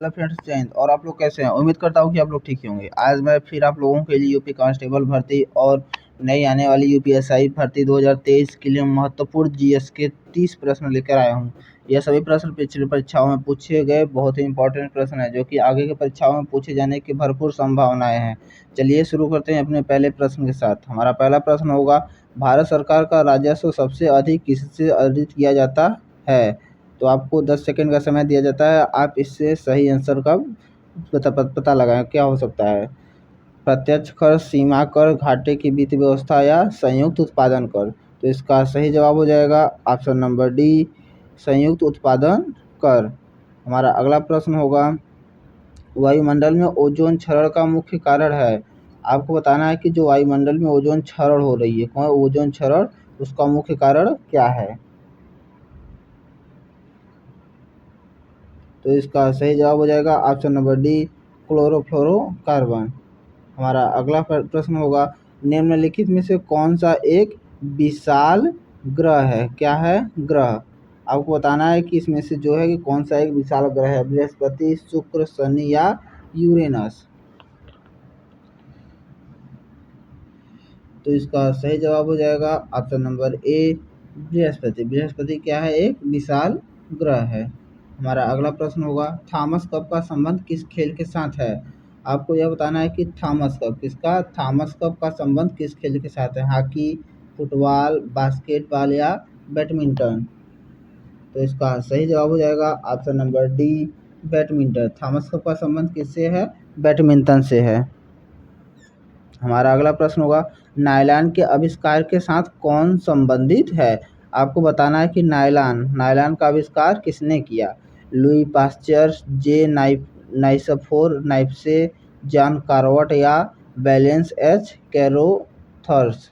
Hello friends, जय हिंद। और आप लोग कैसे हैं? उम्मीद करता हूँ कि आप लोग ठीक ही होंगे। आज मैं फिर आप लोगों के लिए यूपी कांस्टेबल भर्ती और नई आने वाली यूपीएसआई भर्ती 2023 के लिए महत्वपूर्ण जीएस के 30 प्रश्न लेकर आया हूँ। यह सभी प्रश्न पिछली परीक्षाओं में पूछे गए बहुत ही इंपॉर्टेंट प्रश्न है, जो कि आगे की परीक्षाओं में पूछे जाने की भरपूर संभावनाएं हैं। चलिए शुरू करते हैं अपने पहले प्रश्न के साथ। हमारा पहला प्रश्न होगा, भारत सरकार का राजस्व सबसे अधिक किससे अर्जित किया जाता है? तो आपको 10 सेकंड का समय दिया जाता है। आप इससे सही आंसर का पता लगाएं। क्या हो सकता है? प्रत्यक्ष कर, सीमा कर, घाटे की वित्त व्यवस्था या संयुक्त उत्पादन कर? तो इसका सही जवाब हो जाएगा ऑप्शन नंबर डी, संयुक्त उत्पादन कर। हमारा अगला प्रश्न होगा, वायुमंडल में ओजोन क्षरण का मुख्य कारण है? आपको बताना है कि जो वायुमंडल में ओजोन क्षरण हो रही है, कौन ओजोन क्षरण, उसका मुख्य कारण क्या है? तो इसका सही जवाब हो जाएगा ऑप्शन नंबर डी, क्लोरोफ्लोरोकार्बन। हमारा अगला प्रश्न होगा, निम्नलिखित में से कौन सा एक विशाल ग्रह है? क्या है? ग्रह। आपको बताना है कि इसमें से जो है कि कौन सा एक विशाल ग्रह है, बृहस्पति, शुक्र, शनि या यूरेनस? तो इसका सही जवाब हो जाएगा ऑप्शन नंबर ए, बृहस्पति। बृहस्पति क्या है? एक विशाल ग्रह है। हमारा अगला प्रश्न होगा, थॉमस कप का संबंध किस खेल के साथ है? आपको यह बताना है कि थॉमस कप किसका, थॉमस कप का संबंध किस खेल के साथ है? हॉकी, फुटबॉल, बास्केटबॉल या बैडमिंटन? तो इसका सही जवाब हो जाएगा option number D, badminton. Thomas cup का संबंध किससे है? बैडमिंटन से है। हमारा अगला प्रश्न होगा, नायलॉन के आविष्कार के साथ कौन संबंधित है? आपको बताना है कि नायलॉन का आविष्कार किसने किया? लुई पास्चर, जे नाइसफोर नाइप्से, जॉन कार्वट या बैलेंस एच कैरोथर्स?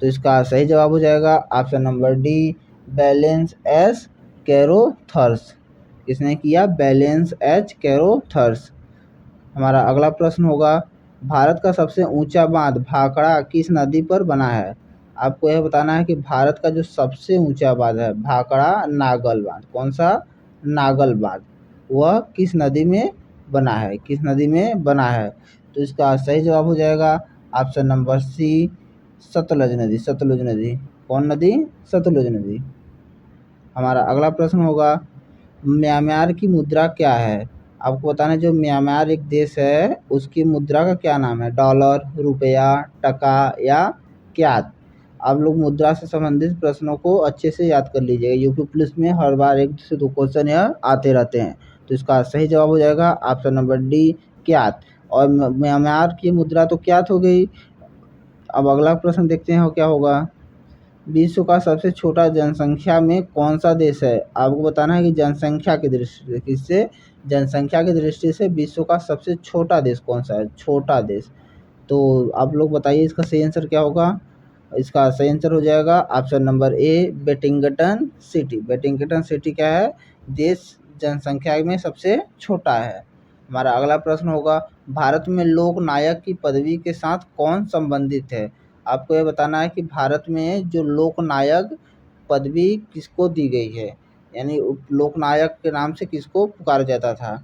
तो इसका सही जवाब हो जाएगा option number d, Wallace H Carothers. किसने किया? Wallace H Carothers. हमारा अगला प्रश्न होगा, भारत का सबसे ऊंचा बांध भाखड़ा किस नदी पर बना है? आपको यह बताना है कि भारत का जो सबसे ऊंचा बांध है भाखड़ा नागल बांध, कौन सा? नागल बांध, वह किस नदी में बना है? किस नदी में बना है? तो इसका सही जवाब हो जाएगा ऑप्शन नंबर सी, सतलज नदी। सतलुज नदी। कौन नदी? सतलुज नदी। हमारा अगला प्रश्न होगा, म्यांमार की मुद्रा क्या है? आपको बताना है जो म्यांमार एक देश है उसकी मुद्रा का क्या नाम है? डॉलर, रुपया, टका या क्यात? आप लोग मुद्रा से संबंधित प्रश्नों को अच्छे से याद कर लीजिएगा। यूपी पुलिस में हर बार 1 से 2 क्वेश्चन यह आते रहते हैं। तो इसका सही जवाब हो जाएगा ऑप्शन नंबर डी, क्यात। और म्यांमार की मुद्रा तो क्यात हो गई। अब अगला प्रश्न देखते हैं क्या होगा, विश्व का सबसे छोटा जनसंख्या में कौन सा देश है? आपको बताना है कि जनसंख्या की दृष्टि से, किससे? जनसंख्या की दृष्टि से विश्व का सबसे छोटा देश कौन सा है? छोटा देश। तो आप लोग बताइए इसका सही आंसर क्या होगा? इसका सही आंसर हो जाएगा option number a, Vatican City. Vatican City क्या है? देश जनसंख्या में सबसे छोटा है। हमारा अगला प्रश्न होगा, भारत में लोक नायक की पदवी के साथ कौन संबंधित है? आपको यह बताना है कि भारत में जो लोकनायक पदवी किसको दी गई है, यानी लोकनायक के नाम से किसको पुकारा जाता था?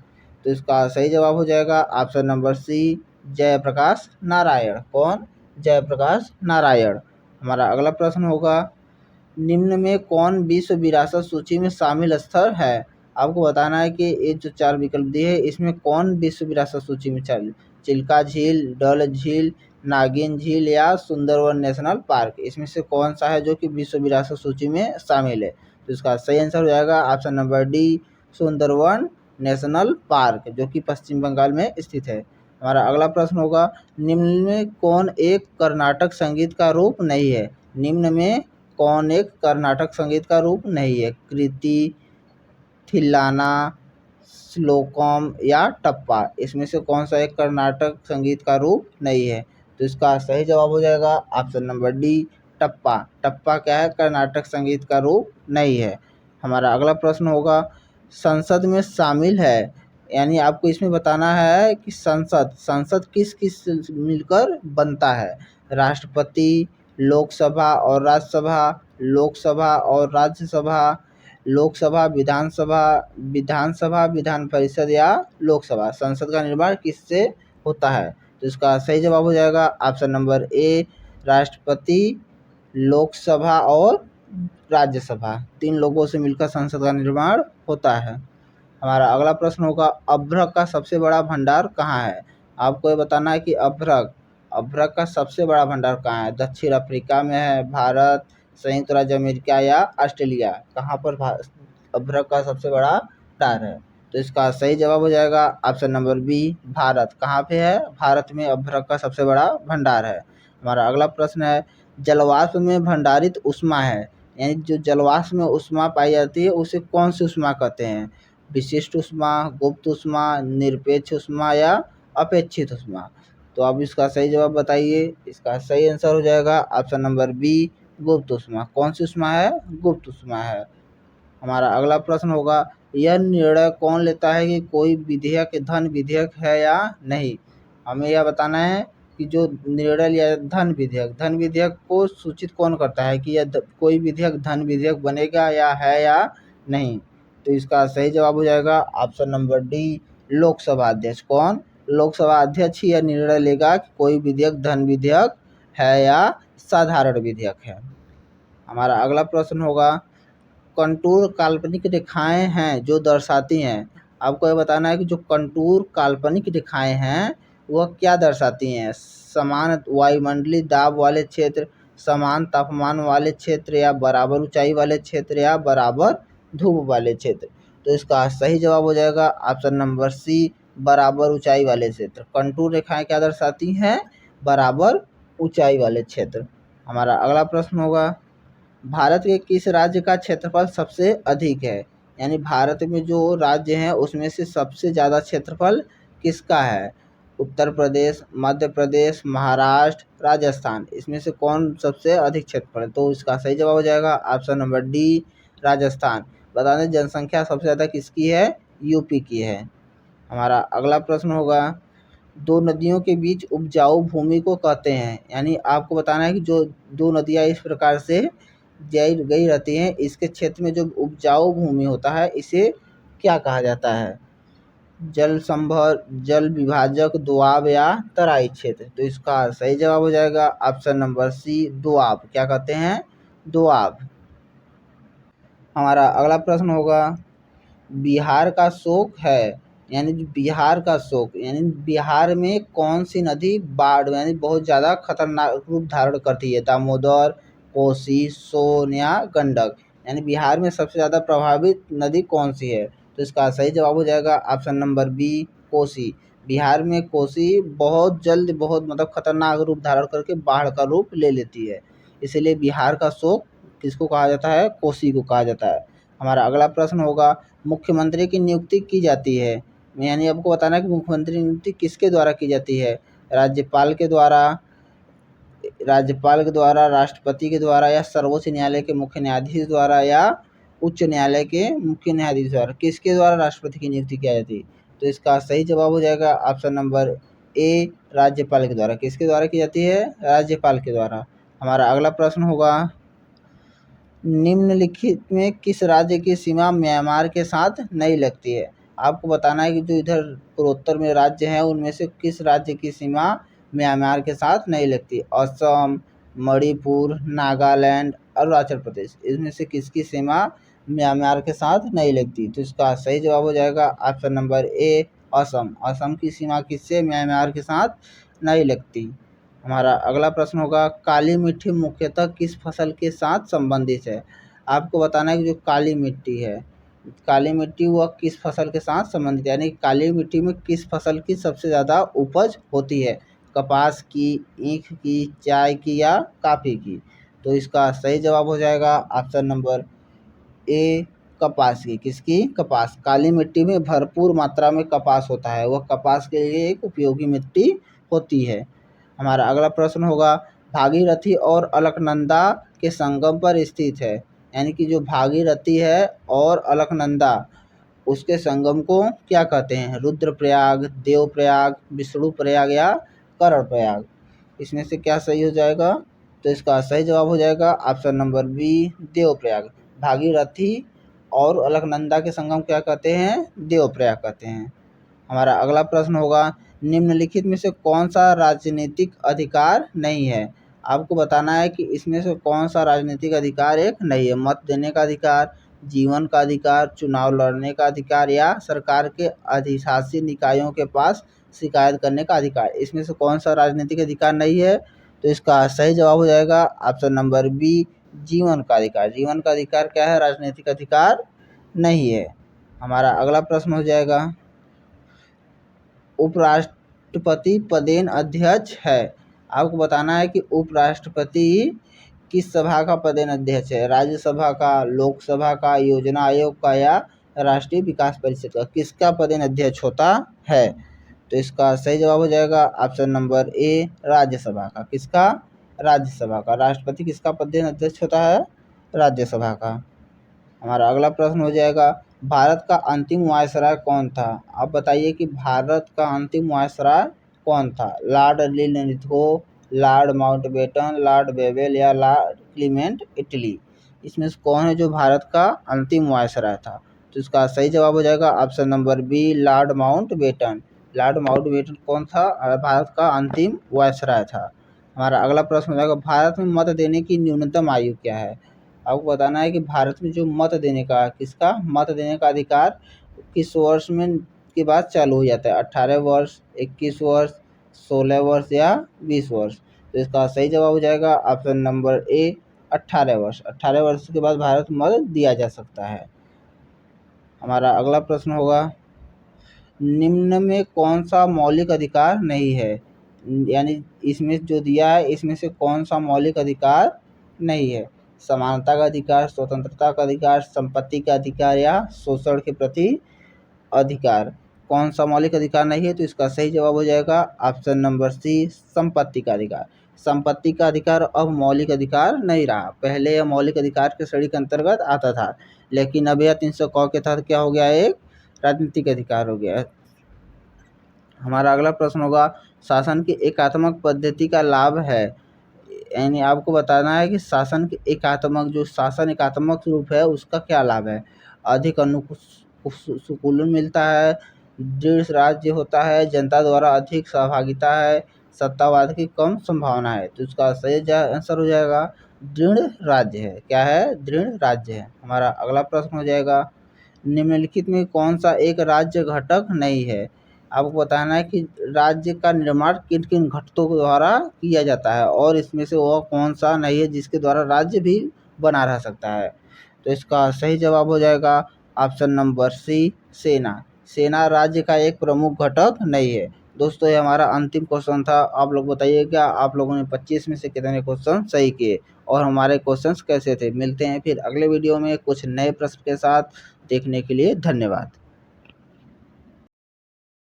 तो इसका सही जवाब हो जाएगा option number C, Jayaprakash Narayan. कौन? जयप्रकाश नारायण। हमारा अगला प्रश्न होगा, निम्न में कौन विश्व विरासत सूची में शामिल स्थल है? आपको बताना है कि ये जो 4 विकल्प दिए हैं इसमें कौन विश्व विरासत सूची में चिल्का झील, डल झील, नागिन झील या सुंदरवन नेशनल पार्क? इसमें से कौन सा है जो कि विश्व विरासत सूची में शामिल है? तो इसका सही आंसर हो जाएगा option number D, Sundarban national park, जो कि पश्चिम बंगाल में स्थित है। हमारा अगला प्रश्न होगा, निम्न में कौन एक कर्नाटक संगीत का रूप नहीं है? निम्न में कौन एक कर्नाटक संगीत का रूप नहीं है? कृति, थिल्लाना, श्लोकम या टप्पा? इसमें से कौन सा एक कर्नाटक संगीत का रूप नहीं है? तो इसका सही जवाब हो जाएगा ऑप्शन नंबर डी, टप्पा। टप्पा क्या है? कर्नाटक संगीत का रूप नहीं है। हमारा अगला प्रश्न होगा, संसद में शामिल है, यानी आपको इसमें बताना है कि संसद किस किस मिलकर बनता है? राष्ट्रपति, लोकसभा और राज्यसभा, लोकसभा और राज्यसभा, लोकसभा, विधानसभा, विधान परिषद या लोकसभा। संसद का निर्माण किससे होता है? तो इसका सही जवाब हो जाएगा ऑप्शन नंबर ए, राष्ट्रपति, लोकसभा और राज्यसभा। 3 लोगों से मिलकर संसद का निर्माण होता है। हमारा अगला प्रश्न होगा, अभ्रक का सबसे बड़ा भंडार कहाँ है? आपको ये बताना है कि अभ्रक का सबसे बड़ा भंडार कहाँ है? दक्षिण अफ्रीका में है, भारत, संयुक्त राज्य अमेरिका या ऑस्ट्रेलिया? कहाँ पर अभ्रक का सबसे बड़ा भंडार है? तो इसका सही जवाब हो जाएगा ऑप्शन नंबर बी, भारत। कहाँ पे है? भारत में अभ्रक का सबसे बड़ा भंडार है। हमारा अगला प्रश्न है, जलवाष्प में भंडारित ऊष्मा है, यानी जो जलवाष्प में ऊष्मा पाई जाती है उसे कौन सी ऊष्मा कहते हैं? विशिष्ट ऊष्मा, गुप्त ऊष्मा, निरपेक्ष ऊष्मा या अपेक्षित ऊष्मा? तो अब इसका सही जवाब बताइए। इसका सही आंसर हो जाएगा ऑप्शन नंबर बी, गुप्त ऊष्मा। कौन सी ऊष्मा है? गुप्त ऊष्मा है। हमारा अगला प्रश्न होगा, यह निर्णय कौन लेता है कि कोई विधेयक धन विधेयक है या नहीं? हमें यह बताना है कि जो निर्णय लिया धन विधेयक को सूचित कौन करता है कि यह कोई विधेयक धन विधेयक बनेगा या नहीं? तो इसका सही जवाब हो जाएगा ऑप्शन नंबर डी, लोकसभा अध्यक्ष। कौन? लोकसभा अध्यक्ष ही यह निर्णय लेगा कि कोई विधेयक धन विधेयक है या साधारण विधेयक है। हमारा अगला प्रश्न होगा, कंटूर काल्पनिक रेखाएं हैं जो दर्शाती हैं। आपको ये बताना है कि जो कंटूर काल्पनिक रेखाएं हैं वह क्या दर्शाती हैं? समान वायुमंडलीय दाब वाले क्षेत्र, समान तापमान वाले क्षेत्र या बराबर ऊंचाई वाले क्षेत्र या बराबर धूप वाले क्षेत्र? तो इसका सही जवाब हो जाएगा ऑप्शन नंबर सी, बराबर ऊंचाई वाले क्षेत्र। कंटूर रेखाएं क्या दर्शाती हैं? बराबर ऊंचाई वाले क्षेत्र। हमारा अगला प्रश्न होगा, भारत के किस राज्य का क्षेत्रफल सबसे अधिक है? यानी भारत में जो राज्य हैं उसमें से सबसे ज़्यादा क्षेत्रफल किसका है? उत्तर प्रदेश, मध्य प्रदेश, महाराष्ट्र, राजस्थान? इसमें से कौन सबसे अधिक क्षेत्रफल है? तो इसका सही जवाब हो जाएगा ऑप्शन नंबर डी, राजस्थान। बता दें जनसंख्या सबसे ज़्यादा किसकी है? यूपी की है। हमारा अगला प्रश्न होगा, दो नदियों के बीच उपजाऊ भूमि को कहते हैं। यानी आपको बताना है कि जो दो नदियाँ इस प्रकार से गई रहती हैं, इसके क्षेत्र में जो उपजाऊ भूमि होता है इसे क्या कहा जाता है? जल संभर, जल विभाजक, दोआब या तराई क्षेत्र? तो इसका सही जवाब हो जाएगा ऑप्शन नंबर सी, दोआब। क्या कहते हैं? दोआब। हमारा अगला प्रश्न होगा, बिहार का शोक है, यानी बिहार का शोक यानी बिहार में कौन सी नदी बाढ़ यानी बहुत ज़्यादा खतरनाक रूप धारण करती है? दामोदर, कोसी, सोन या गंडक? यानी बिहार में सबसे ज़्यादा प्रभावित नदी कौन सी है? तो इसका सही जवाब हो जाएगा option number B, Kosi. Bihar में कोसी बहुत जल्द बहुत मतलब खतरनाक रूप धारण करके बाढ़ का रूप ले लेती है, इसीलिए बिहार का शोक किसको कहा जाता है? कोसी को कहा जाता है। हमारा अगला प्रश्न होगा, मुख्यमंत्री की नियुक्ति की जाती है, यानी आपको बताना है कि मुख्यमंत्री की नियुक्ति किसके द्वारा की जाती है? राज्यपाल के द्वारा, राष्ट्रपति के द्वारा या सर्वोच्च न्यायालय के मुख्य न्यायाधीश द्वारा या उच्च न्यायालय के मुख्य न्यायाधीश द्वारा? किसके द्वारा राष्ट्रपति की नियुक्ति की जाती है? तो इसका सही जवाब हो जाएगा ऑप्शन नंबर ए, राज्यपाल के द्वारा। किसके द्वारा की जाती है? राज्यपाल के द्वारा। हमारा अगला प्रश्न होगा, निम्नलिखित में किस राज्य की सीमा म्यांमार के साथ नहीं लगती है? आपको बताना है कि जो इधर पूर्वोत्तर में राज्य हैं उनमें से किस राज्य की सीमा म्यांमार के साथ नहीं लगती? असम, मणिपुर, नागालैंड, अरुणाचल प्रदेश? इसमें से किसकी सीमा म्यांमार के साथ नहीं लगती? तो इसका सही जवाब हो जाएगा ऑप्शन नंबर ए, असम। असम की सीमा किससे? म्यांमार के साथ नहीं लगती। हमारा अगला प्रश्न होगा, काली मिट्टी मुख्यतः किस फसल के साथ संबंधित है? आपको बताना है कि जो काली मिट्टी है, काली मिट्टी वह किस फसल के साथ संबंधित है, यानी काली मिट्टी में किस फसल की सबसे ज़्यादा उपज होती है? कपास की, ईख की, चाय की या कॉफ़ी की? तो इसका सही जवाब हो जाएगा ऑप्शन नंबर ए, कपास की। किसकी? कपास। काली मिट्टी में भरपूर मात्रा में कपास होता है, वह कपास के लिए एक उपयोगी मिट्टी होती है। हमारा अगला प्रश्न होगा, भागीरथी और अलकनंदा के संगम पर स्थित है, यानी कि जो भागीरथी है और अलकनंदा उसके संगम को क्या कहते हैं? रुद्रप्रयाग, देवप्रयाग, विष्णुप्रयाग या कर्णप्रयाग? इसमें से क्या सही हो जाएगा? तो इसका सही जवाब हो जाएगा option number B, Devprayag. Bhagirathi और अलकनंदा के संगम क्या कहते हैं? देवप्रयाग कहते हैं। हमारा अगला प्रश्न होगा, निम्नलिखित में से कौन सा राजनीतिक अधिकार नहीं है? आपको बताना है कि इसमें से कौन सा राजनीतिक अधिकार एक नहीं है। मत देने का अधिकार, जीवन का अधिकार, चुनाव लड़ने का अधिकार या सरकार के अधिशासी निकायों के पास शिकायत करने का अधिकार। इसमें से कौन सा राजनीतिक अधिकार नहीं है? तो इसका सही जवाब हो जाएगा ऑप्शन नंबर बी, जीवन का अधिकार। जीवन का अधिकार क्या है? राजनीतिक अधिकार नहीं है। हमारा अगला प्रश्न हो जाएगा, उपराष्ट्रपति पदेन अध्यक्ष है। आपको बताना है कि उपराष्ट्रपति किस सभा का पदेन अध्यक्ष है? राज्यसभा का, लोकसभा का, योजना आयोग का या राष्ट्रीय विकास परिषद का? किसका पदेन अध्यक्ष होता है? तो इसका सही जवाब हो जाएगा ऑप्शन नंबर ए, राज्यसभा का। किसका? राज्यसभा का। राष्ट्रपति किसका पदेन अध्यक्ष होता है? राज्यसभा का। हमारा अगला प्रश्न हो जाएगा, भारत का अंतिम वायसराय कौन था? आप बताइए कि भारत का अंतिम वायसराय कौन था? Lord Linlithgow, Lord Mountbatten, Lord Wavell या लॉर्ड क्लीमेंट इटली? इसमें से कौन है जो भारत का अंतिम वायसराय था? तो इसका सही जवाब हो जाएगा option number B, lord Mountbatten. Lord Mountbatten कौन था? भारत का अंतिम वायसराय था। हमारा अगला प्रश्न हो जाएगा, भारत में मत देने की न्यूनतम आयु क्या है? आपको बताना है कि भारत में जो मत देने का, किसका मत देने का अधिकार 21 वर्ष में के बाद चालू हो जाता है? 18 वर्ष, 21 वर्ष, 16 वर्ष या 20 वर्ष? तो इसका सही जवाब हो जाएगा ऑप्शन नंबर ए, 18 वर्ष। 18 वर्ष के बाद भारत में मत दिया जा सकता है। हमारा अगला प्रश्न होगा, निम्न में कौन सा मौलिक अधिकार नहीं है? यानी इसमें जो दिया है इसमें से कौन सा मौलिक अधिकार नहीं है? समानता का अधिकार, स्वतंत्रता का अधिकार, संपत्ति का अधिकार या शोषण के प्रति अधिकार? कौन सा मौलिक अधिकार नहीं है? तो इसका सही जवाब हो जाएगा ऑप्शन नंबर सी, संपत्ति का अधिकार। संपत्ति का अधिकार अब मौलिक अधिकार नहीं रहा। पहले यह मौलिक अधिकार के श्रेणी के अंतर्गत आता था, लेकिन अब यह 300 क के तहत क्या हो गया? एक राजनीतिक अधिकार हो गया है। हमारा अगला प्रश्न होगा, शासन की एकात्मक पद्धति का लाभ है। यानी आपको बताना है कि शासन के एकात्मक, जो शासन एकात्मक रूप है उसका क्या लाभ है? अधिक अनुकूलन मिलता है, दृढ़ राज्य होता है, जनता द्वारा अधिक सहभागिता है, सत्तावाद की कम संभावना है। तो इसका सही आंसर हो जाएगा दृढ़ राज्य है। क्या है? दृढ़ राज्य है। हमारा अगला प्रश्न हो जाएगा, निम्नलिखित में कौन सा एक राज्य घटक नहीं है? आपको बताना है कि राज्य का निर्माण किन किन घटकों के द्वारा किया जाता है और इसमें से वह कौन सा नहीं है जिसके द्वारा राज्य भी बना रह सकता है? तो इसका सही जवाब हो जाएगा ऑप्शन नंबर सी, सेना। सेना राज्य का एक प्रमुख घटक नहीं है। दोस्तों, ये हमारा अंतिम क्वेश्चन था। आप लोग बताइएगा आप लोगों ने 25 में से कितने क्वेश्चन सही किए और हमारे क्वेश्चंस कैसे थे। मिलते हैं फिर अगले वीडियो में कुछ नए प्रश्न के साथ। देखने के लिए धन्यवाद।